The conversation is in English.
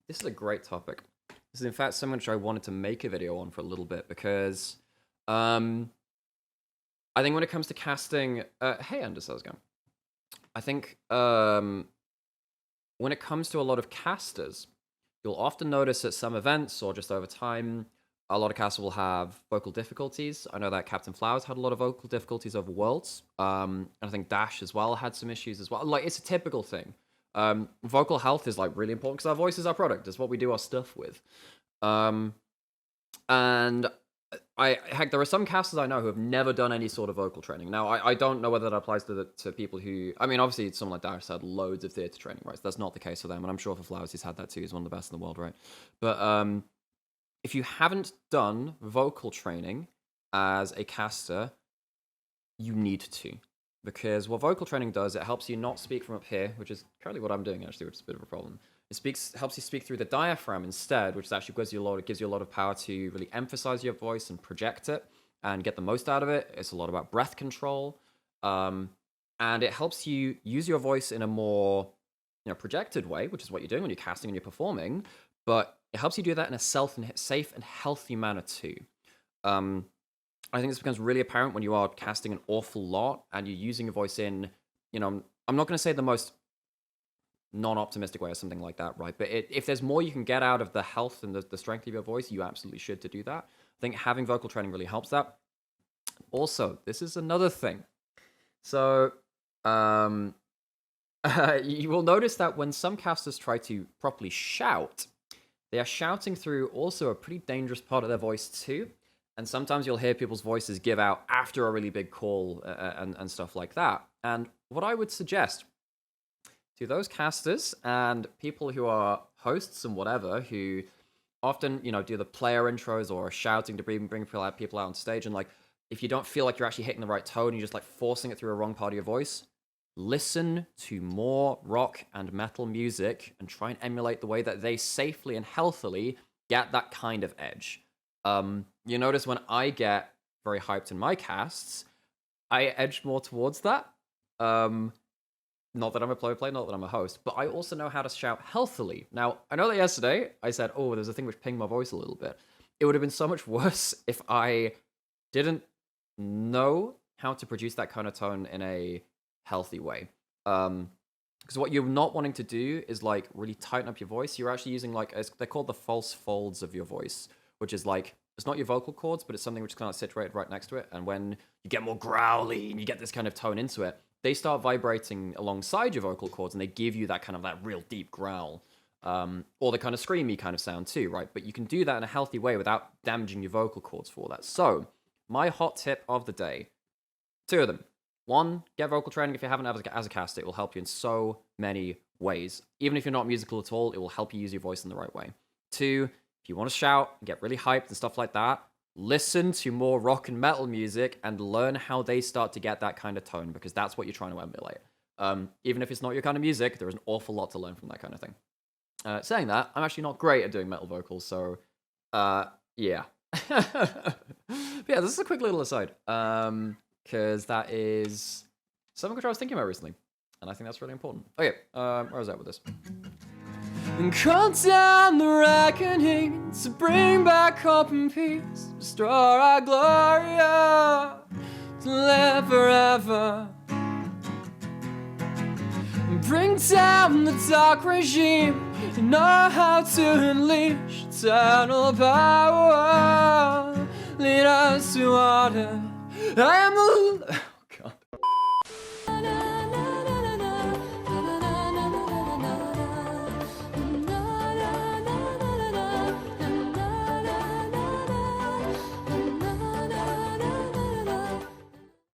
This is a great topic. This is in fact something which I wanted to make a video on for a little bit because I think when it comes to casting, hey Anders, how's it going? I think when it comes to a lot of casters, you'll often notice at some events or just over time, a lot of casters will have vocal difficulties. I know that Captain Flowers had a lot of vocal difficulties over Worlds, and I think Dash as well had some issues as well. Like, it's a typical thing. Vocal health is like really important because our voice is our product. It's what we do our stuff with. And heck, there are some casters I know who have never done any sort of vocal training. Now, I don't know whether that applies to people who... I mean, obviously, someone like Dash had loads of theatre training, right? So that's not the case for them, and I'm sure for Flowers he's had that too. He's one of the best in the world, right? But if you haven't done vocal training as a caster, you need to. Because what vocal training does, it helps you not speak from up here, which is currently what I'm doing, actually, which is a bit of a problem. It helps you speak through the diaphragm instead, which actually gives you a lot of power to really emphasize your voice and project it and get the most out of it. It's a lot about breath control, and it helps you use your voice in a more projected way, which is what you're doing when you're casting and you're performing. But it helps you do that in a safe and healthy manner too. I think this becomes really apparent when you are casting an awful lot and you're using your voice in, I'm not going to say the most non-optimistic way or something like that, right? But if there's more you can get out of the health and the strength of your voice, you absolutely should to do that. I think having vocal training really helps that. Also, this is another thing. So, you will notice that when some casters try to properly shout, they are shouting through also a pretty dangerous part of their voice too. And sometimes you'll hear people's voices give out after a really big call and stuff like that. And what I would suggest to those casters and people who are hosts and whatever, who often, do the player intros or shouting to bring people out on stage, and like, if you don't feel like you're actually hitting the right tone, you're just like forcing it through a wrong part of your voice, listen to more rock and metal music and try and emulate the way that they safely and healthily get that kind of edge. You notice when I get very hyped in my casts, I edge more towards that. Not that I'm a player, not that I'm a host, but I also know how to shout healthily. Now, I know that yesterday I said, oh, there's a thing which pinged my voice a little bit. It would have been so much worse if I didn't know how to produce that kind of tone in a healthy way. Because what you're not wanting to do is like really tighten up your voice. You're actually using they're called the false folds of your voice, which is like, it's not your vocal cords, but it's something which is kind of situated right next to it. And when you get more growly and you get this kind of tone into it, they start vibrating alongside your vocal cords and they give you that kind of that real deep growl. Or the kind of screamy kind of sound too, right? But you can do that in a healthy way without damaging your vocal cords for that. So, my hot tip of the day, 2 of them. 1, get vocal training if you haven't as a caster. It will help you in so many ways. Even if you're not musical at all, it will help you use your voice in the right way. 2, if you want to shout and get really hyped and stuff like that, listen to more rock and metal music and learn how they start to get that kind of tone, because that's what you're trying to emulate. Even if it's not your kind of music, there is an awful lot to learn from that kind of thing. Saying that, I'm actually not great at doing metal vocals, so yeah. But yeah, this is a quick little aside, because that is something which I was thinking about recently, and I think that's really important. Okay, where was I with this? And call down the reckoning to bring back hope and peace, restore our glory, to live forever. Bring down the dark regime and know how to unleash eternal power. Lead us to water. I am the